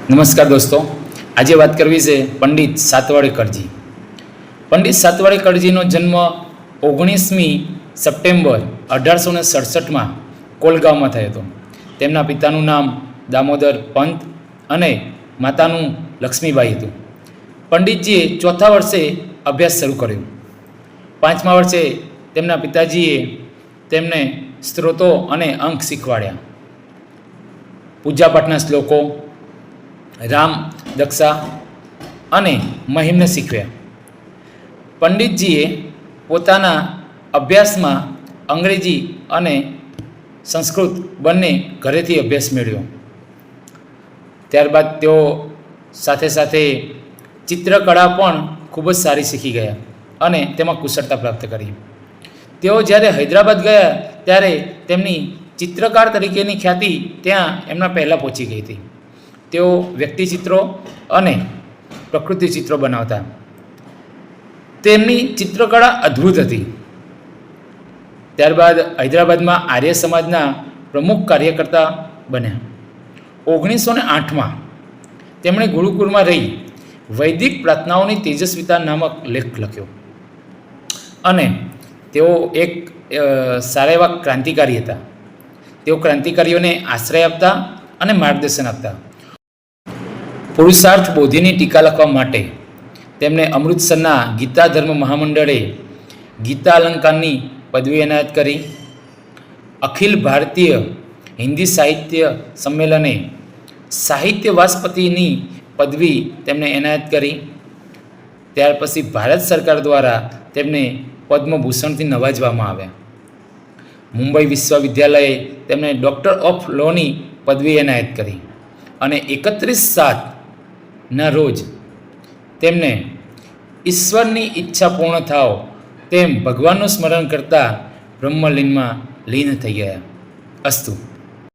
નમસ્કાર દોસ્તો, આજે વાત કરવી છે પંડિત સાતવાડી કડજી. પંડિત સાતવાડી કડજીનો જન્મ 19મી સપ્ટેમ્બર 1867માં કોલગાંવમાં થયો હતો. તેમના પિતાનું નામ દામોદર પંત અને માતાનું લક્ષ્મીબાઈ હતું. પંડિતજીએ ચોથા વર્ષે અભ્યાસ શરૂ કર્યો. 5મા વર્ષે તેમના પિતાજીએ તેમને સ્ત્રોતો અને અંક શીખવાડ્યા. પૂજાપાઠના શ્લોકો, રામ, દક્ષા અને મહિમને શીખવ્યા. પંડિતજીએ પોતાના અભ્યાસમાં અંગ્રેજી અને સંસ્કૃત બંને ઘરેથી અભ્યાસ મેળવ્યો. ત્યારબાદ તેઓ સાથે સાથે ચિત્રકળા પણ ખૂબ જ સારી શીખી ગયા અને તેમાં કુશળતા પ્રાપ્ત કરી. તેઓ જ્યારે હૈદરાબાદ ગયા ત્યારે તેમની ચિત્રકાર તરીકેની ખ્યાતિ ત્યાં એમના પહેલાં પહોંચી ગઈ હતી. તેઓ વ્યક્તિચિત્રો અને પ્રકૃતિ ચિત્રો બનાવતા. તેમની ચિત્રકળા અદ્ભુત હતી. ત્યારબાદ હૈદરાબાદમાં આર્ય સમાજના પ્રમુખ કાર્યકર્તા બન્યા. 1908માં તેમણે ગુરુકુળમાં રહી વૈદિક પ્રાર્થનાઓની તેજસ્વીતા નામક લેખ લખ્યો અને તેઓ એક સારા એવા ક્રાંતિકારી હતા. તેઓ ક્રાંતિકારીઓને આશ્રય આપતા અને માર્ગદર્શન આપતા. પુરુષાર્થ બોધિની ટીકા લખવા માટે તેમને અમૃતસરના ગીતા ધર્મ મહામંડળે ગીતા અલંકારની પદવી એનાયત કરી. અખિલ ભારતીય હિન્દી સાહિત્ય સંમેલને સાહિત્ય વાસ્પતિની પદવી તેમને એનાયત કરી. ત્યાર પછી ભારત સરકાર દ્વારા તેમને પદ્મભૂષણથી નવાજવામાં આવ્યા. મુંબઈ વિશ્વવિદ્યાલયે તેમને ડૉક્ટર ઓફ લોની પદવી એનાયત કરી અને 31/7ના રોજ તેમને ઈશ્વરની ઈચ્છા પૂર્ણ થાવ તેમ ભગવાનનું સ્મરણ કરતા બ્રહ્મલીનમાં લીન થઈ ગયા. અસ્તુ.